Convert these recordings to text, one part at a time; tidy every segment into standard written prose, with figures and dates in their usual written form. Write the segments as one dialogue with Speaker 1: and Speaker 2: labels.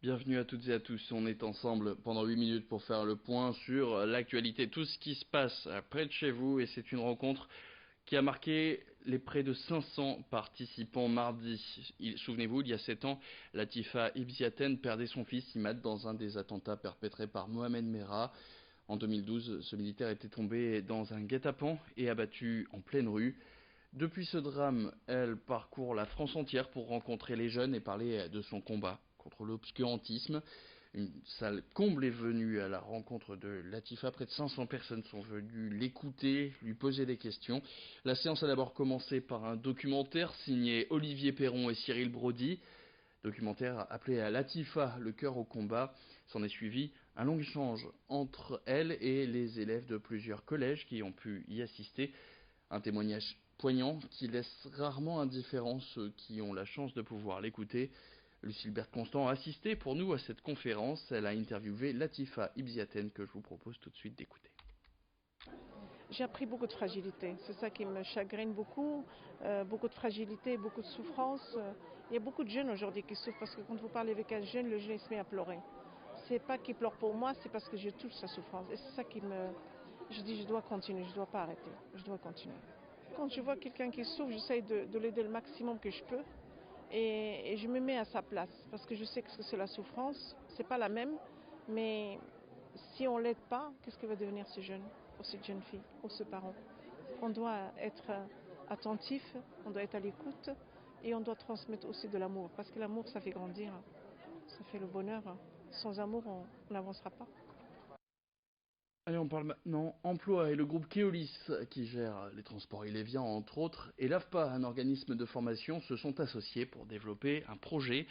Speaker 1: Bienvenue à toutes et à tous. On est ensemble pendant 8 minutes pour faire le point sur l'actualité, tout ce qui se passe près de chez vous. Et c'est une rencontre qui a marqué les près de 500 participants mardi. Souvenez-vous, il y a 7 ans, Latifa Ibziaten perdait son fils Imad dans un des attentats perpétrés par Mohamed Merah. En 2012, ce militaire était tombé dans un guet-apens et abattu en pleine rue. Depuis ce drame, elle parcourt la France entière pour rencontrer les jeunes et parler de son combat contre l'obscurantisme. Une salle comble est venue à la rencontre de Latifa. Près de 500 personnes sont venues l'écouter, lui poser des questions. La séance a d'abord commencé par un documentaire signé Olivier Perron et Cyril Brody. Documentaire appelé à Latifa, le cœur au combat. S'en est suivi un long échange entre elle et les élèves de plusieurs collèges qui ont pu y assister. Un témoignage poignant qui laisse rarement indifférents ceux qui ont la chance de pouvoir l'écouter. Lucilbert Constant a assisté pour nous à cette conférence. Elle a interviewé Latifa Ibziaten que je vous propose tout de suite d'écouter.
Speaker 2: J'ai appris beaucoup de fragilité, c'est ça qui me chagrine beaucoup, beaucoup de fragilité, beaucoup de souffrance. Il y a beaucoup de jeunes aujourd'hui qui souffrent parce que quand vous parlez avec un jeune, le jeune se met à pleurer. C'est pas qu'il pleure pour moi, c'est parce que je touche sa souffrance. Et c'est ça qui me... Je dis, je dois continuer, je dois pas arrêter, je dois continuer. Quand je vois quelqu'un qui souffre, j'essaie de l'aider le maximum que je peux. Et je me mets à sa place, parce que je sais que c'est la souffrance, c'est pas la même, mais si on l'aide pas, qu'est-ce que va devenir ce jeune, ou cette jeune fille, ou ce parent? On doit être attentif, on doit être à l'écoute, et on doit transmettre aussi de l'amour, parce que l'amour, ça fait grandir, ça fait le bonheur. Sans amour, on n'avancera pas.
Speaker 1: Allez, on parle maintenant emploi et le groupe Keolis qui gère les transports iléviens entre autres et l'AFPA, un organisme de formation, se sont associés pour développer un projet.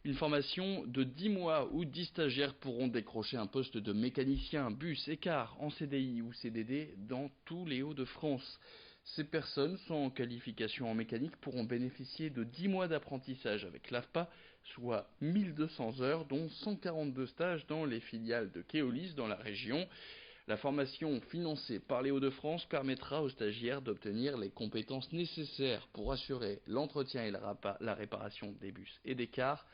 Speaker 1: Une formation de 10 mois où 10 stagiaires pourront décrocher un poste de mécanicien, bus, écart, en CDI ou CDD dans tous les Hauts-de-France. Ces personnes sans qualification en mécanique pourront bénéficier de 10 mois d'apprentissage avec l'AFPA, soit 1200 heures, dont 142 stages dans les filiales de Keolis dans la région. La formation financée par les Hauts-de-France permettra aux stagiaires d'obtenir les compétences nécessaires pour assurer l'entretien et la réparation des bus et des cars.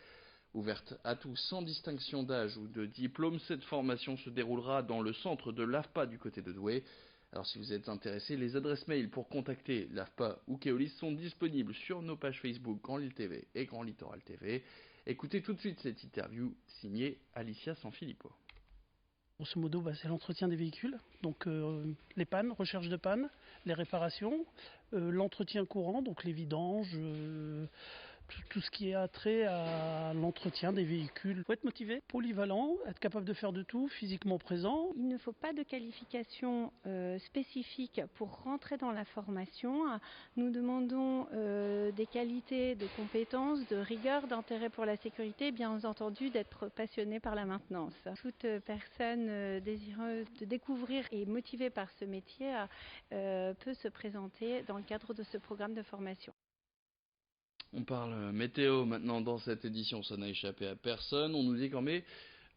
Speaker 1: Ouverte à tous sans distinction d'âge ou de diplôme, cette formation se déroulera dans le centre de l'AFPA du côté de Douai. Alors si vous êtes intéressé, les adresses mail pour contacter l'AFPA ou Keolis sont disponibles sur nos pages Facebook Grand Lille TV et Grand Littoral TV. Écoutez tout de suite cette interview signée Alicia Sanfilippo.
Speaker 3: Grosso modo, c'est l'entretien des véhicules, donc les pannes, recherche de pannes, les réparations, l'entretien courant, donc les vidanges, tout ce qui est attrait à l'entretien des véhicules. Il faut être motivé, polyvalent, être capable de faire de tout, physiquement présent.
Speaker 4: Il ne faut pas de qualification spécifique pour rentrer dans la formation. Nous demandons des qualités, de compétences, de rigueur, d'intérêt pour la sécurité, bien entendu d'être passionné par la maintenance. Toute personne désireuse de découvrir et motivée par ce métier peut se présenter dans le cadre de ce programme de formation.
Speaker 1: On parle météo maintenant dans cette édition, ça n'a échappé à personne. On nous dit quand même,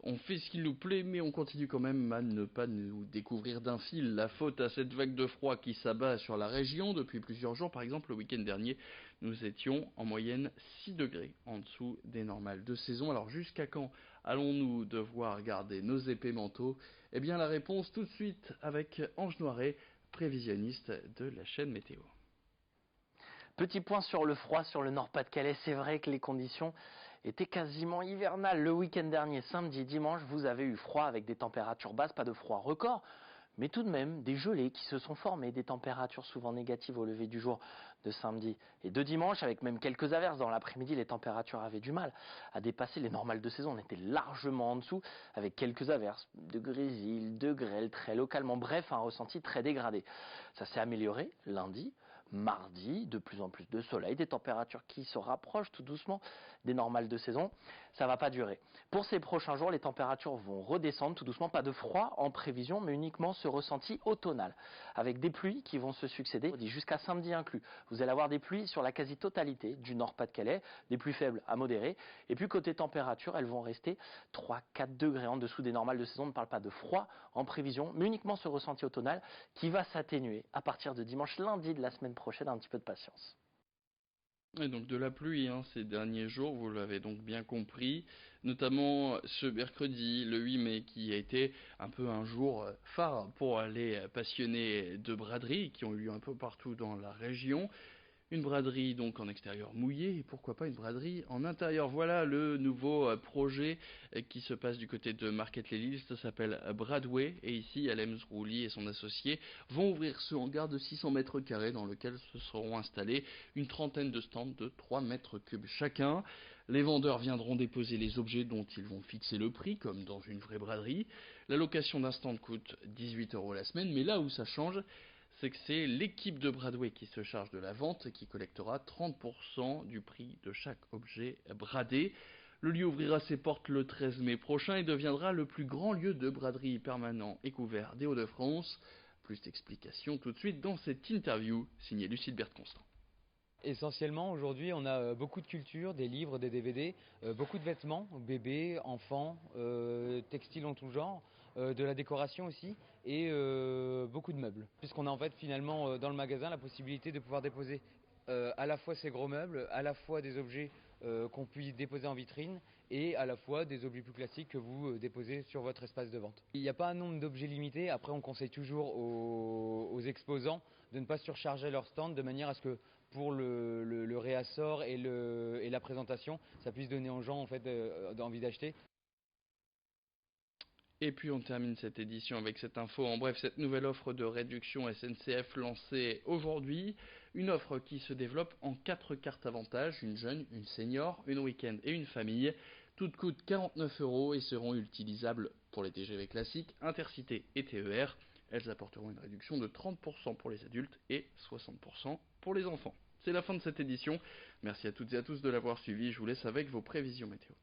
Speaker 1: on fait ce qu'il nous plaît, mais on continue quand même à ne pas nous découvrir d'un fil. La faute à cette vague de froid qui s'abat sur la région depuis plusieurs jours. Par exemple, le week-end dernier, nous étions en moyenne 6 degrés en dessous des normales de saison. Alors jusqu'à quand allons-nous devoir garder nos épais manteaux? Eh bien la réponse tout de suite avec Ange Noiret, prévisionniste de la chaîne Météo.
Speaker 5: Petit point sur le froid sur le Nord-Pas-de-Calais. C'est vrai que les conditions étaient quasiment hivernales. Le week-end dernier, samedi, dimanche, vous avez eu froid avec des températures basses, pas de froid record, mais tout de même des gelées qui se sont formées, des températures souvent négatives au lever du jour de samedi et de dimanche, avec même quelques averses. Dans l'après-midi, les températures avaient du mal à dépasser les normales de saison. On était largement en dessous, avec quelques averses, de grésil, de grêle, très localement. Bref, un ressenti très dégradé. Ça s'est amélioré lundi. Mardi, de plus en plus de soleil, des températures qui se rapprochent tout doucement des normales de saison. Ça ne va pas durer. Pour ces prochains jours, les températures vont redescendre tout doucement. Pas de froid en prévision, mais uniquement ce ressenti automnal, avec des pluies qui vont se succéder jusqu'à samedi inclus. Vous allez avoir des pluies sur la quasi-totalité du Nord-Pas-de-Calais, des pluies faibles à modérées. Et puis côté température, elles vont rester 3-4 degrés en dessous des normales de saison. On ne parle pas de froid en prévision, mais uniquement ce ressenti automnal qui va s'atténuer à partir de dimanche, lundi de la semaine prochaine. Un petit peu de patience.
Speaker 1: Et donc de la pluie ces derniers jours, vous l'avez donc bien compris, notamment ce mercredi, le 8 mai, qui a été un peu un jour phare pour les passionnés de braderie qui ont eu lieu un peu partout dans la région. Une braderie donc en extérieur mouillé et pourquoi pas une braderie en intérieur. Voilà le nouveau projet qui se passe du côté de Marquette-les-Lys. Ça s'appelle Bradway et ici Alems Rouly et son associé vont ouvrir ce hangar de 600 mètres carrés dans lequel se seront installés une trentaine de stands de 3 mètres cubes chacun. Les vendeurs viendront déposer les objets dont ils vont fixer le prix comme dans une vraie braderie. La location d'un stand coûte 18 € la semaine, mais là où ça change, c'est que c'est l'équipe de Bradway qui se charge de la vente et qui collectera 30% du prix de chaque objet bradé. Le lieu ouvrira ses portes le 13 mai prochain et deviendra le plus grand lieu de braderie permanent et couvert des Hauts-de-France. Plus d'explications tout de suite dans cette interview signée Lucille Berthe-Constant.
Speaker 6: Essentiellement, aujourd'hui, on a beaucoup de culture, des livres, des DVD, beaucoup de vêtements, bébés, enfants, textiles en tout genre, de la décoration aussi, et beaucoup de meubles. Puisqu'on a en fait finalement dans le magasin la possibilité de pouvoir déposer à la fois ces gros meubles, à la fois des objets qu'on puisse déposer en vitrine, et à la fois des objets plus classiques que vous déposez sur votre espace de vente. Il n'y a pas un nombre d'objets limité, après on conseille toujours aux exposants de ne pas surcharger leur stand de manière à ce que pour le réassort et la présentation, ça puisse donner aux gens en fait envie d'acheter.
Speaker 1: Et puis on termine cette édition avec cette info. En bref, cette nouvelle offre de réduction SNCF lancée aujourd'hui. Une offre qui se développe en 4 cartes avantages, une jeune, une senior, une week-end et une famille. Toutes coûtent 49 € et seront utilisables pour les TGV classiques, Intercité et TER. Elles apporteront une réduction de 30% pour les adultes et 60% pour les enfants. C'est la fin de cette édition. Merci à toutes et à tous de l'avoir suivi. Je vous laisse avec vos prévisions météo.